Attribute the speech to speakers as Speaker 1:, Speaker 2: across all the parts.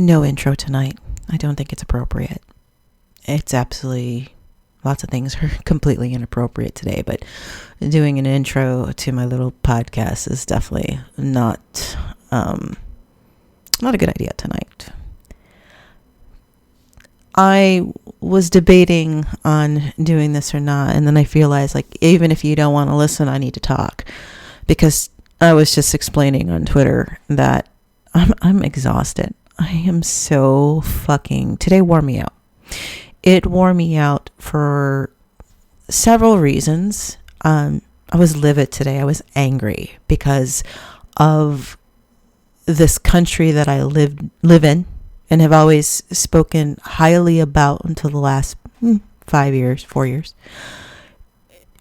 Speaker 1: No intro tonight. I don't think it's appropriate. It's absolutely, lots of things are completely inappropriate today, but doing an intro to my little podcast is definitely not a good idea tonight. I was debating on doing this or not, and then I realized, like, even if you don't want to listen, I need to talk, because I was just explaining on Twitter that I'm exhausted. I am so fucking... Today wore me out. It wore me out for several reasons. I was livid today. I was angry because of this country that I live in and have always spoken highly about until the last 4 years.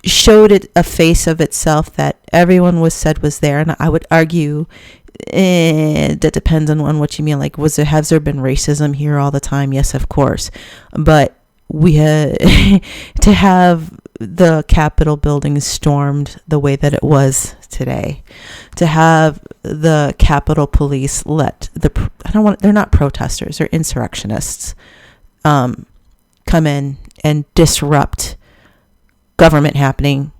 Speaker 1: Showed it a face of itself that everyone said was there, and I would argue that depends on what you mean. Like, has there been racism here all the time? Yes, of course, but we had to have the Capitol building stormed the way that it was today, to have the Capitol Police they're not protesters, they're insurrectionists, come in and disrupt government happening.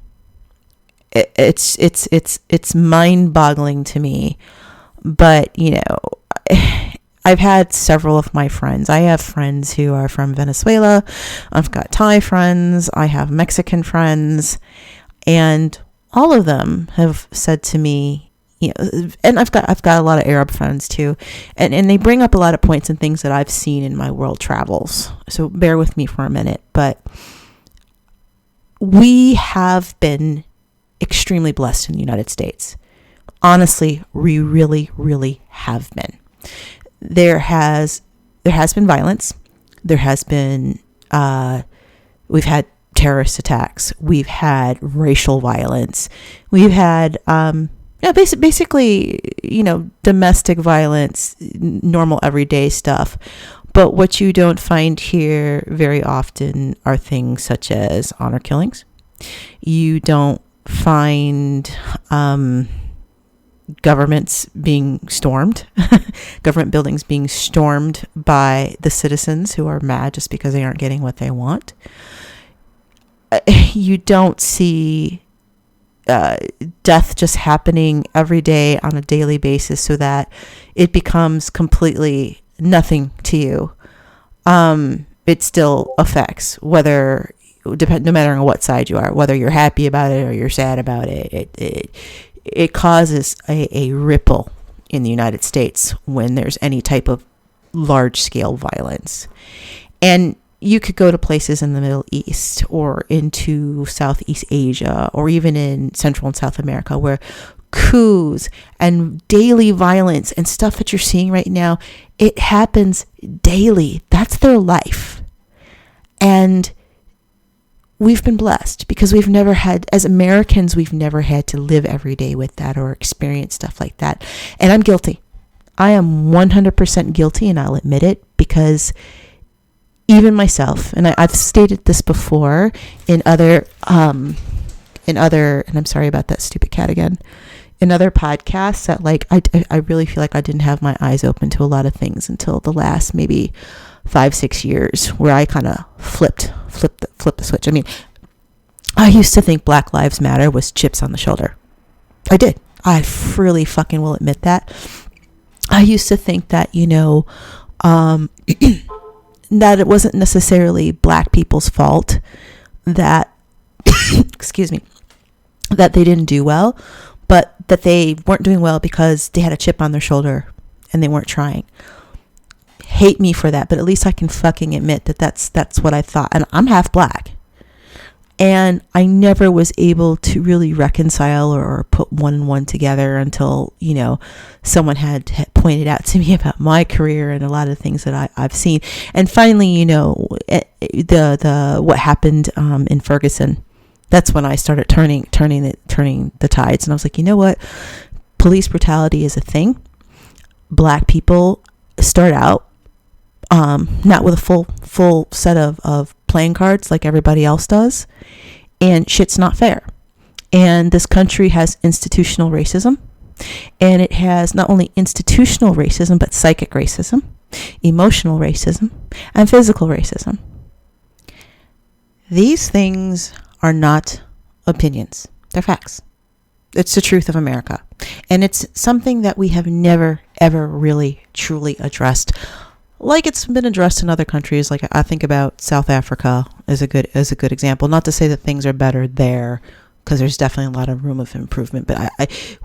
Speaker 1: It's mind-boggling to me. But, you know, I've had several of my friends. I have friends who are from Venezuela. I've got Thai friends. I have Mexican friends. And all of them have said to me, you know, and I've got a lot of Arab friends too. And they bring up a lot of points and things that I've seen in my world travels. So bear with me for a minute. But we have been extremely blessed in the United States. Honestly, we really, really have been. There has been violence. There has been, we've had terrorist attacks. We've had racial violence. We've had, basically, you know, domestic violence, normal everyday stuff. But what you don't find here very often are things such as honor killings. You don't find, governments being stormed, government buildings being stormed by the citizens who are mad just because they aren't getting what they want. You don't see death just happening every day on a daily basis so that it becomes completely nothing to you. It still affects no matter on what side you are, whether you're happy about it or you're sad about it. It causes a ripple in the United States when there's any type of large-scale violence. And you could go to places in the Middle East or into Southeast Asia or even in Central and South America where coups and daily violence and stuff that you're seeing right now, it happens daily. That's their life. And we've been blessed because as Americans, we've never had to live every day with that or experience stuff like that. And I'm guilty. I am 100% guilty, and I'll admit it, because even myself, and I've stated this before in other, and I'm sorry about that stupid cat again, in other podcasts, that like, I really feel like I didn't have my eyes open to a lot of things until the last maybe 5-6 years, where I kind of flipped the switch. I mean, I used to think Black Lives Matter was chips on the shoulder. I did. I really fucking will admit that. I used to think that, you know, that it wasn't necessarily black people's fault that, excuse me, that they didn't do well, but that they weren't doing well because they had a chip on their shoulder and they weren't trying. Hate me for that, but at least I can fucking admit that that's what I thought. And I'm half black, and I never was able to really reconcile or put one and one together until, you know, someone had pointed out to me about my career and a lot of things that I've seen. And finally, you know, the what happened in Ferguson, that's when I started turning the tides, and I was like, you know what, police brutality is a thing. Black people start out not with a full set of playing cards like everybody else does, and shit's not fair. And this country has institutional racism, and it has not only institutional racism but psychic racism. emotional racism, and physical racism. These things are not opinions. They're facts. It's the truth of America. And it's something that we have never, ever really, truly addressed. Like it's been addressed in other countries. Like I think about South Africa as a good example. Not to say that things are better there, because there's definitely a lot of room of improvement. But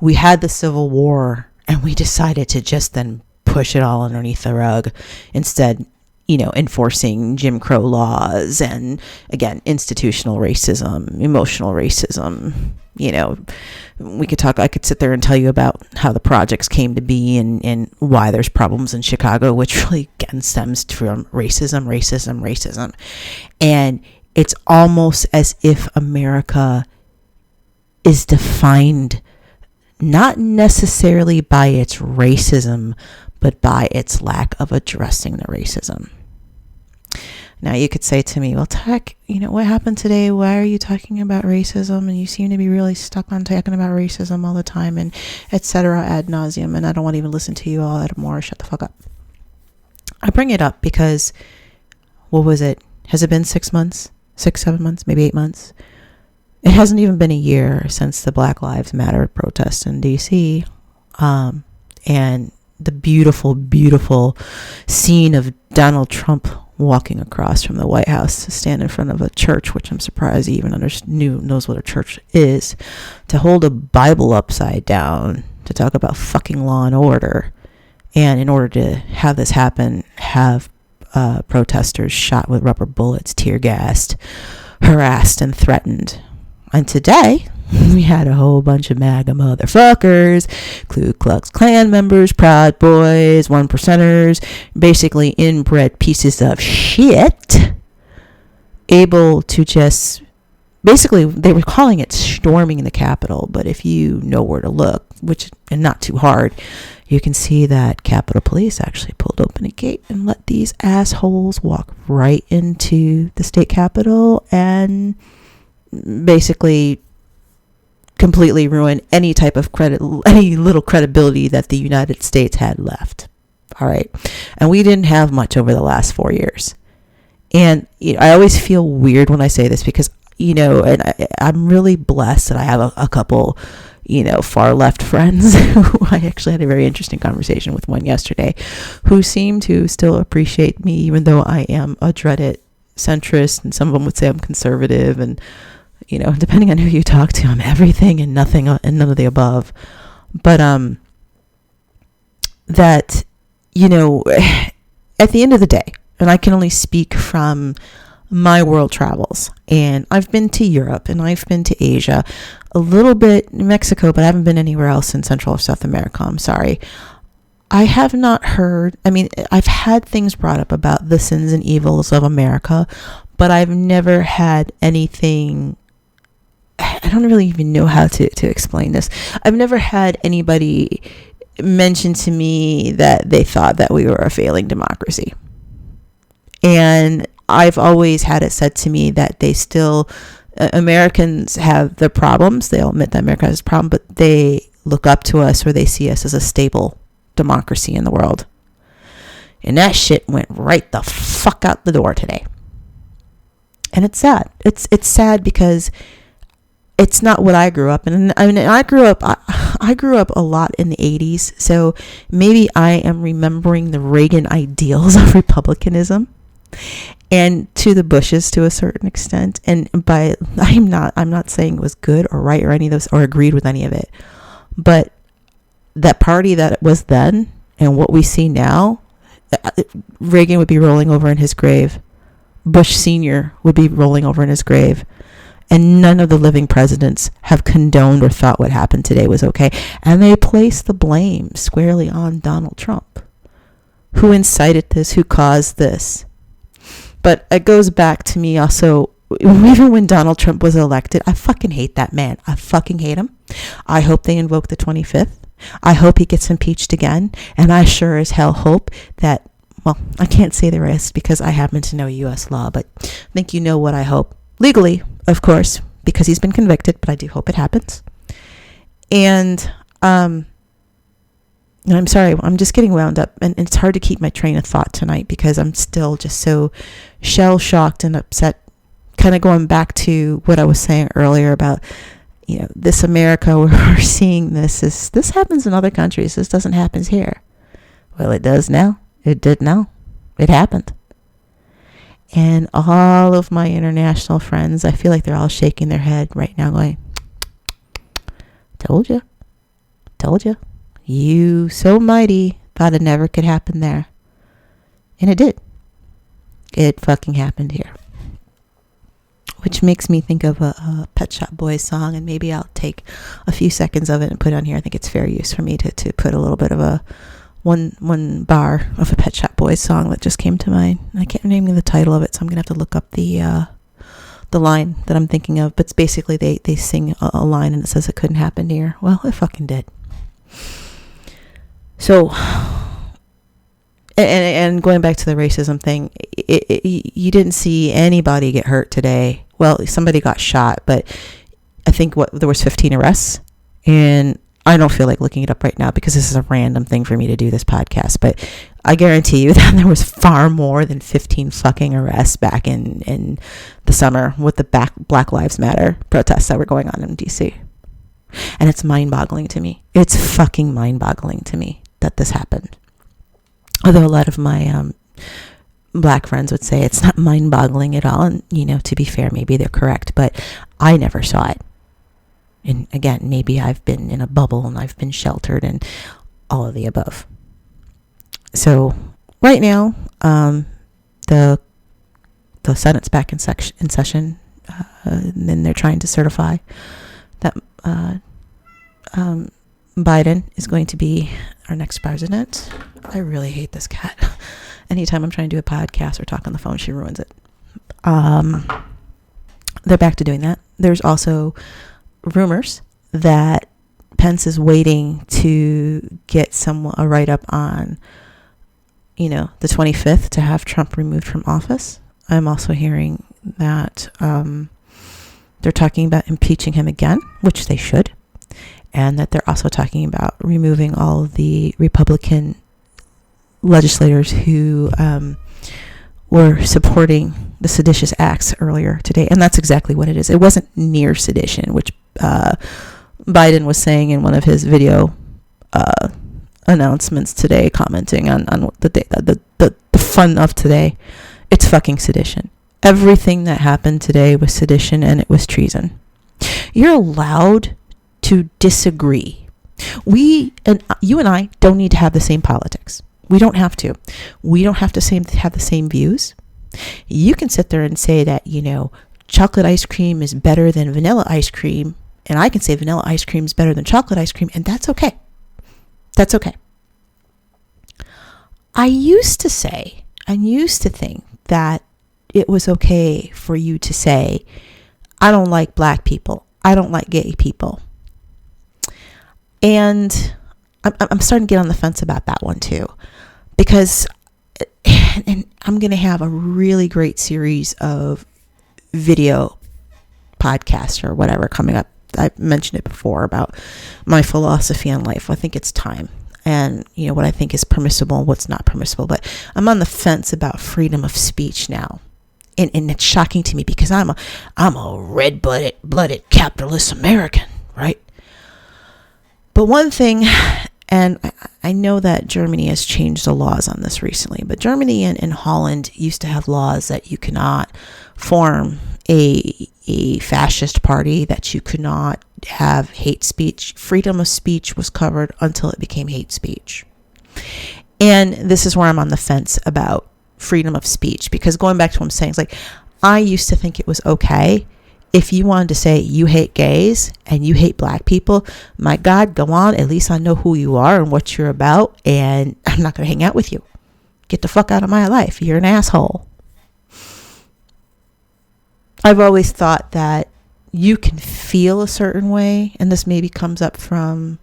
Speaker 1: we had the Civil War, and we decided to just then push it all underneath the rug instead. Enforcing Jim Crow laws and, again, institutional racism, emotional racism. I could sit there and tell you about how the projects came to be and why there's problems in Chicago, which really, again, stems from racism. And it's almost as if America is defined not necessarily by its racism, but by its lack of addressing the racism. Now you could say to me, well, Tech, what happened today? Why are you talking about racism? And you seem to be really stuck on talking about racism all the time and etc. ad nauseum. And I don't want to even listen to you all anymore. Shut the fuck up. I bring it up because, what was it? Has it been 6 months? 7 months? Maybe 8 months? It hasn't even been a year since the Black Lives Matter protest in DC. And the beautiful, beautiful scene of Donald Trump walking across from the White House to stand in front of a church, which I'm surprised he even knows what a church is, to hold a Bible upside down, to talk about fucking law and order. And in order to have this happen, have protesters shot with rubber bullets, tear gassed, harassed, and threatened. And today, we had a whole bunch of MAGA motherfuckers, Ku Klux Klan members, Proud Boys, 1%ers, basically inbred pieces of shit, able to just, basically, they were calling it storming the Capitol, but if you know where to look, and not too hard, you can see that Capitol Police actually pulled open a gate and let these assholes walk right into the state capitol and basically completely ruin any type of any little credibility that the United States had left. All right. And we didn't have much over the last 4 years. And I always feel weird when I say this because, and I'm really blessed that I have a couple, far left friends who I actually had a very interesting conversation with one yesterday, who seem to still appreciate me, even though I am a dreaded centrist, and some of them would say I'm conservative, and depending on who you talk to, I'm everything and nothing and none of the above. But that at the end of the day, and I can only speak from my world travels, and I've been to Europe and I've been to Asia, a little bit Mexico, but I haven't been anywhere else in Central or South America. I'm sorry. I have not heard, I've had things brought up about the sins and evils of America, but I've never had anything, I don't really even know how to explain this. I've never had anybody mention to me that they thought that we were a failing democracy. And I've always had it said to me that they still, Americans have their problems. They'll admit that America has a problem, but they look up to us, or they see us as a stable democracy in the world. And that shit went right the fuck out the door today. And it's sad. It's sad because it's not what I grew up in. I grew up a lot in the 80s, so maybe I am remembering the Reagan ideals of republicanism, and to the Bushes to a certain extent. And I'm not saying it was good or right or any of those, or agreed with any of it, but that party that it was then and what we see now, Reagan would be rolling over in his grave. Bush Sr. would be rolling over in his grave. And none of the living presidents have condoned or thought what happened today was okay. And they place the blame squarely on Donald Trump. Who incited this? Who caused this? But it goes back to me also, even when Donald Trump was elected, I fucking hate that man. I fucking hate him. I hope they invoke the 25th. I hope he gets impeached again. And I sure as hell hope that, well, I can't say the rest because I happen to know U.S. law, but I think you know what I hope. Legally, of course, because he's been convicted, but I do hope it happens. And, And I'm sorry, I'm just getting wound up, and it's hard to keep my train of thought tonight because I'm still just so shell-shocked and upset, kind of going back to what I was saying earlier about, this America where we're seeing this happens in other countries. This doesn't happen here. Well, it does now. It did now. It happened. And all of my international friends, I feel like they're all shaking their head right now going, told you. You so mighty thought it never could happen there. And it did. It fucking happened here. Which makes me think of a Pet Shop Boys song, and maybe I'll take a few seconds of it and put it on here. I think it's fair use for me to put a little bit of a one bar of a Pet Shop Boys song that just came to mind. I can't name the title of it, so I'm gonna have to look up the line that I'm thinking of. But it's basically they sing a line and it says it couldn't happen here. Well, it fucking did. So, and going back to the racism thing, you didn't see anybody get hurt today. Well, somebody got shot, but I think there was 15 arrests, and I don't feel like looking it up right now because this is a random thing for me to do this podcast, but I guarantee you that there was far more than 15 fucking arrests back in the summer with the Black Lives Matter protests that were going on in DC. And it's mind-boggling to me. It's fucking mind-boggling to me that this happened. Although a lot of my black friends would say it's not mind-boggling at all. And, to be fair, maybe they're correct. But I never saw it. And again, maybe I've been in a bubble and I've been sheltered and all of the above. So right now, the Senate's back in session. And then they're trying to certify that Biden is going to be our next president. I really hate this cat. Anytime I'm trying to do a podcast or talk on the phone, she ruins it. They're back to doing that. There's also rumors that Pence is waiting to get a write-up on, the 25th to have Trump removed from office. I'm also hearing that they're talking about impeaching him again, which they should. And that they're also talking about removing all of the Republican legislators who were supporting the seditious acts earlier today. And that's exactly what it is. It wasn't near sedition, which Biden was saying in one of his video announcements today, commenting on the fun of today. It's fucking sedition. Everything that happened today was sedition, and it was treason. You're allowed to disagree. You and I don't need to have the same politics. We don't have to. We don't have to have the same views. You can sit there and say that, chocolate ice cream is better than vanilla ice cream, and I can say vanilla ice cream is better than chocolate ice cream, and that's okay. That's okay. I used to think that it was okay for you to say, I don't like black people. I don't like gay people. And I'm starting to get on the fence about that one too, because and I'm going to have a really great series of video podcasts or whatever coming up. I've mentioned it before about my philosophy on life. I think it's time, and what I think is permissible and what's not permissible. But I'm on the fence about freedom of speech now, and it's shocking to me because I'm a red-blooded capitalist American, right? But one thing, and I know that Germany has changed the laws on this recently, but Germany and Holland used to have laws that you cannot form a fascist party, that you could not have hate speech. Freedom of speech was covered until it became hate speech. And this is where I'm on the fence about freedom of speech, because going back to what I'm saying, it's like, I used to think it was okay if you wanted to say you hate gays and you hate black people. My God, go on. At least I know who you are and what you're about, and I'm not going to hang out with you. Get the fuck out of my life. You're an asshole. I've always thought that you can feel a certain way, and this maybe comes up from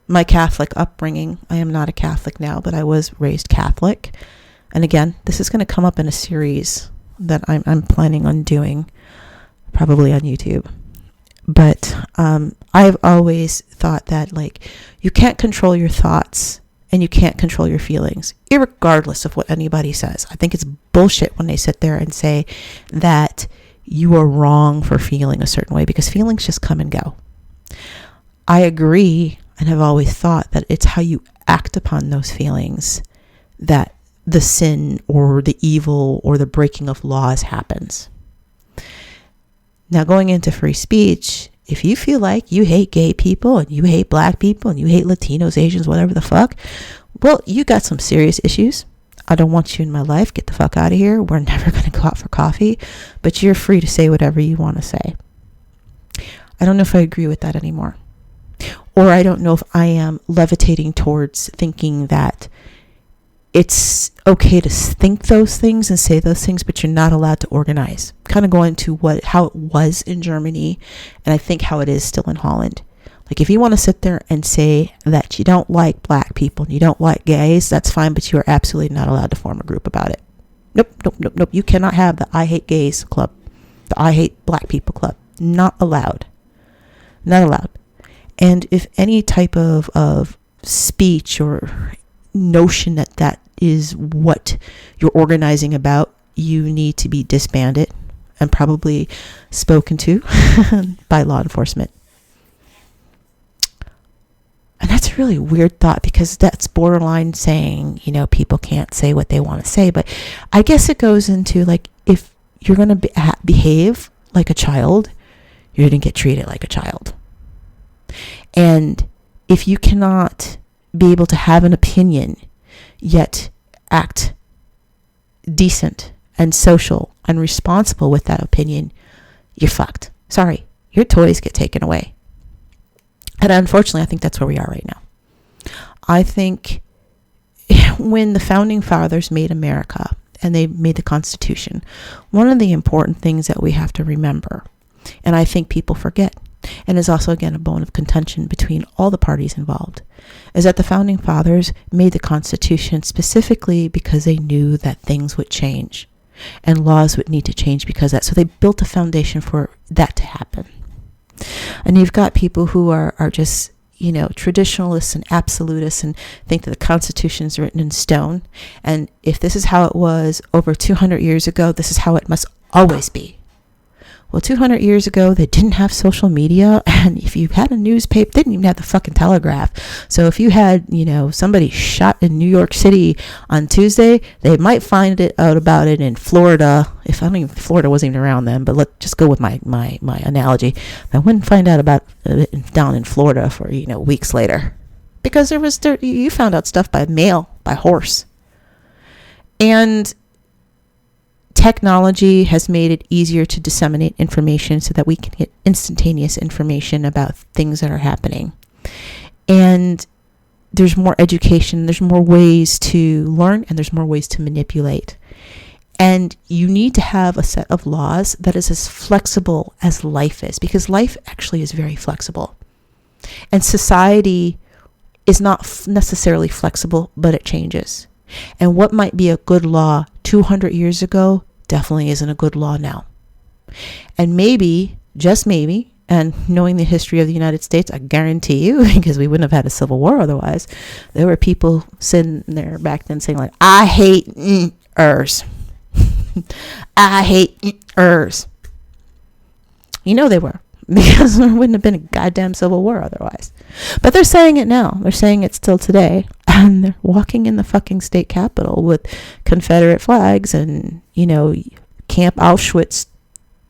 Speaker 1: my Catholic upbringing. I am not a Catholic now, but I was raised Catholic. And again, this is going to come up in a series that I'm planning on doing, probably on YouTube. But I've always thought that, like, you can't control your thoughts and you can't control your feelings, irregardless of what anybody says. I think it's bullshit when they sit there and say that you are wrong for feeling a certain way, because feelings just come and go. I agree and have always thought that it's how you act upon those feelings that the sin or the evil or the breaking of laws happens. Now, going into free speech, if you feel like you hate gay people and you hate black people and you hate Latinos, Asians, whatever the fuck, well, you got some serious issues. I don't want you in my life. Get the fuck out of here. We're never going to go out for coffee, but you're free to say whatever you want to say. I don't know if I agree with that anymore. Or I don't know if I am levitating towards thinking that it's okay to think those things and say those things, but you're not allowed to organize. Kind of going to how it was in Germany, and I think how it is still in Holland. Like, if you want to sit there and say that you don't like black people and you don't like gays, that's fine, but you are absolutely not allowed to form a group about it. Nope. You cannot have the I hate gays club, the I hate black people club. Not allowed. Not allowed. And if any type of speech or notion that is what you're organizing about, you need to be disbanded and probably spoken to by law enforcement. And that's a really weird thought, because that's borderline saying, people can't say what they want to say. But I guess it goes into, like, if you're going to behave like a child, you're going to get treated like a child. And if you cannot be able to have an opinion, yet act decent and social and responsible with that opinion, you're fucked. Sorry, your toys get taken away. And unfortunately, I think that's where we are right now. I think when the founding fathers made America and they made the Constitution, one of the important things that we have to remember, and I think people forget, and is also, again, a bone of contention between all the parties involved, is that the founding fathers made the Constitution specifically because they knew that things would change and laws would need to change because of that. So they built a foundation for that to happen. And you've got people who are just, traditionalists and absolutists and think that the Constitution is written in stone. And if this is how it was over 200 years ago, this is how it must always be. Well, 200 years ago, they didn't have social media, and if you had a newspaper, they didn't even have the fucking telegraph. So if you had, somebody shot in New York City on Tuesday, they might find out about it in Florida. Florida wasn't even around then, but let's just go with my analogy. I wouldn't find out about it down in Florida for, weeks later, because you found out stuff by mail, by horse. And technology has made it easier to disseminate information so that we can get instantaneous information about things that are happening. And there's more education, there's more ways to learn, and there's more ways to manipulate. And you need to have a set of laws that is as flexible as life is, because life actually is very flexible. And society is not necessarily flexible, but it changes. And what might be a good law 200 years ago definitely isn't a good law now. And maybe, just maybe, and knowing the history of the United States, I guarantee you, because we wouldn't have had a civil war otherwise, there were people sitting there back then saying, like, I hate ers. I hate ers. They were. Because there wouldn't have been a goddamn civil war otherwise. But they're saying it now. They're saying it still today. And they're walking in the fucking state capitol with Confederate flags and, Camp Auschwitz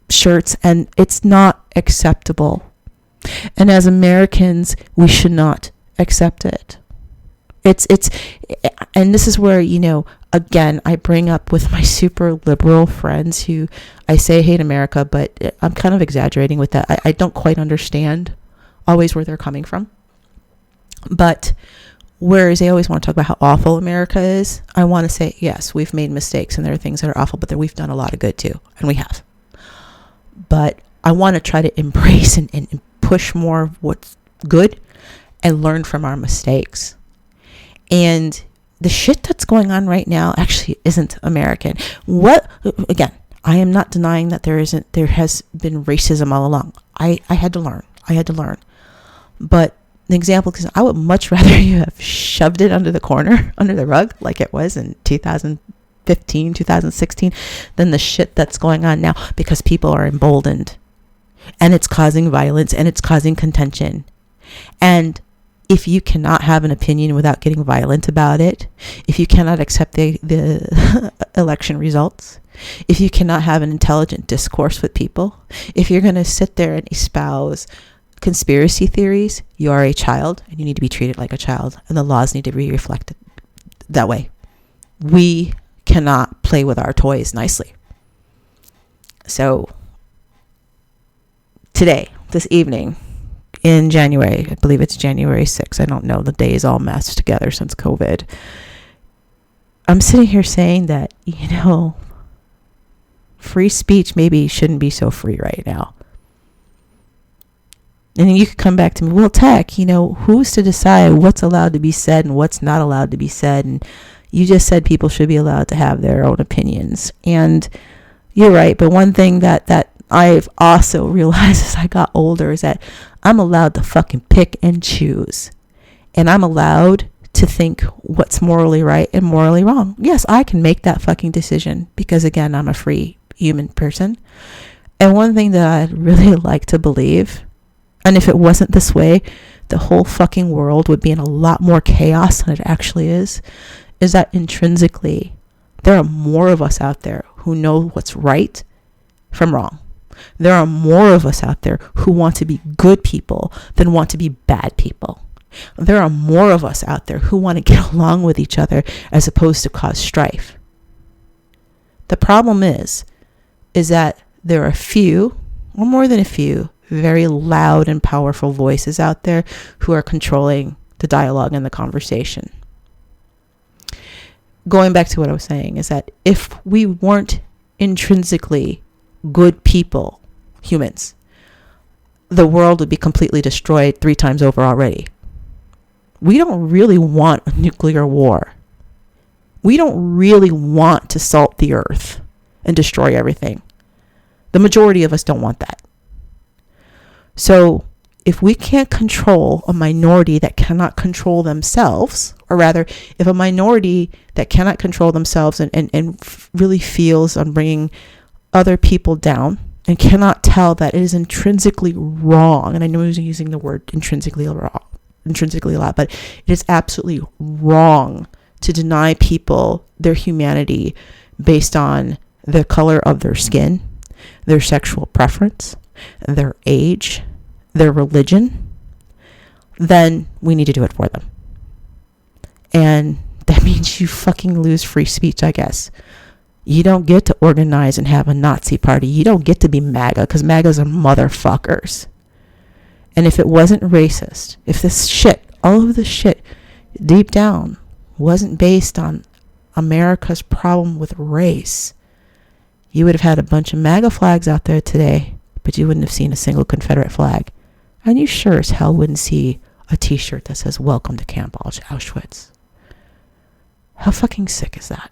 Speaker 1: shirts. And it's not acceptable. And as Americans, we should not accept it. And this is where, again, I bring up with my super liberal friends who I say hate America, but I'm kind of exaggerating with that. I don't quite understand always where they're coming from. But whereas they always want to talk about how awful America is, I want to say, yes, we've made mistakes and there are things that are awful, but we've done a lot of good too. And we have. But I want to try to embrace and push more of what's good and learn from our mistakes. And the shit that's going on right now actually isn't American. Again, I am not denying that there has been racism all along. I had to learn. But an example, because I would much rather you have shoved it under the rug, like it was in 2015, 2016, than the shit that's going on now, because people are emboldened and it's causing violence and it's causing contention. And if you cannot have an opinion without getting violent about it, if you cannot accept the election results, if you cannot have an intelligent discourse with people, if you're going to sit there and espouse conspiracy theories, you are a child and you need to be treated like a child, and the laws need to be reflected that way. We cannot play with our toys nicely. So today, this evening, in January, I believe it's January 6th. I don't know. The day is all messed together since COVID. I'm sitting here saying that, free speech maybe shouldn't be so free right now. And then you could come back to me, well, Tech, who's to decide what's allowed to be said and what's not allowed to be said? And you just said people should be allowed to have their own opinions. And you're right. But one thing that I've also realized as I got older is that I'm allowed to fucking pick and choose. And I'm allowed to think what's morally right and morally wrong. Yes, I can make that fucking decision because, again, I'm a free human person. And one thing that I'd really like to believe, and if it wasn't this way, the whole fucking world would be in a lot more chaos than it actually is that intrinsically there are more of us out there who know what's right from wrong. There are more of us out there who want to be good people than want to be bad people. There are more of us out there who want to get along with each other as opposed to cause strife. The problem is that there are a few, or more than a few, very loud and powerful voices out there who are controlling the dialogue and the conversation. Going back to what I was saying is that if we weren't intrinsically good people, humans, the world would be completely destroyed 3 times over already. We don't really want a nuclear war. We don't really want to salt the earth and destroy everything. The majority of us don't want that. So if we can't control a minority that cannot control themselves, or rather, if a minority that cannot control themselves and really feels on bringing other people down and cannot tell that it is intrinsically wrong, and I know I'm using the word intrinsically a lot, but it is absolutely wrong to deny people their humanity based on the color of their skin, their sexual preference, their age, their religion, then we need to do it for them. And that means you fucking lose free speech, I guess. You don't get to organize and have a Nazi party. You don't get to be MAGA, because MAGAs are motherfuckers. And if it wasn't racist, if this shit, all of this shit, deep down, wasn't based on America's problem with race, you would have had a bunch of MAGA flags out there today, but you wouldn't have seen a single Confederate flag. And you sure as hell wouldn't see a t-shirt that says, "Welcome to Camp Auschwitz." How fucking sick is that?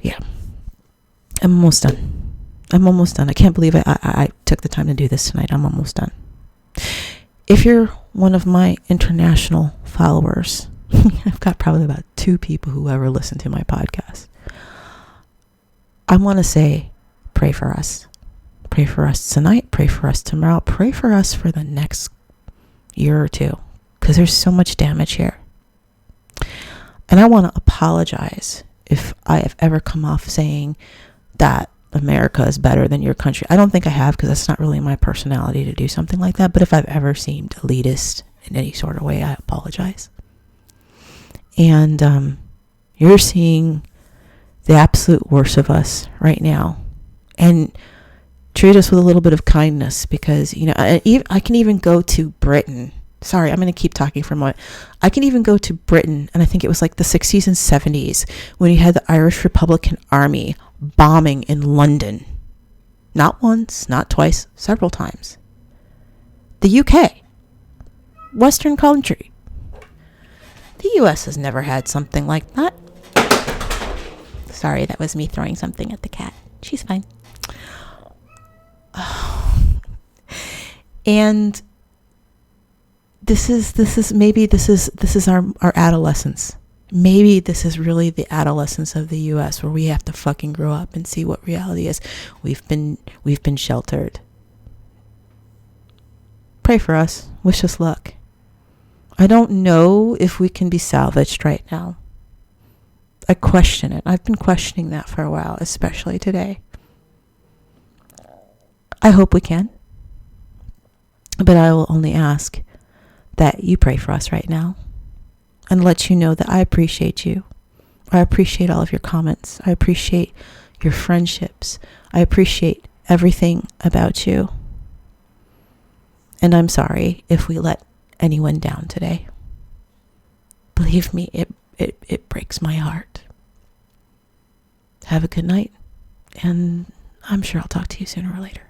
Speaker 1: Yeah. I'm almost done. I can't believe I took the time to do this tonight. I'm almost done. If you're one of my international followers, I've got probably about 2 people who ever listen to my podcast. I want to say, pray for us. Pray for us tonight. Pray for us tomorrow. Pray for us for the next year or 2, because there's so much damage here. And I want to apologize if I have ever come off saying that America is better than your country. I don't think I have, because that's not really my personality to do something like that. But if I've ever seemed elitist in any sort of way, I apologize. And you're seeing the absolute worst of us right now. And treat us with a little bit of kindness, because, I can even go to Britain. Sorry, I'm going to keep talking for a moment. I can even go to Britain, and I think it was like the 60s and 70s when you had the Irish Republican Army bombing in London. Not once, not twice, several times. The UK, Western country. The US has never had something like that. Sorry, that was me throwing something at the cat. She's fine. And this is our adolescence. Maybe this is really the adolescence of the US, where we have to fucking grow up and see what reality is. We've been sheltered. Pray for us. Wish us luck. I don't know if we can be salvaged right now. I question it. I've been questioning that for a while, especially today. I hope we can. But I will only ask that you pray for us right now and let you know that I appreciate you. I appreciate all of your comments. I appreciate your friendships. I appreciate everything about you. And I'm sorry if we let anyone down today. Believe me, it breaks my heart. Have a good night, and I'm sure I'll talk to you sooner or later.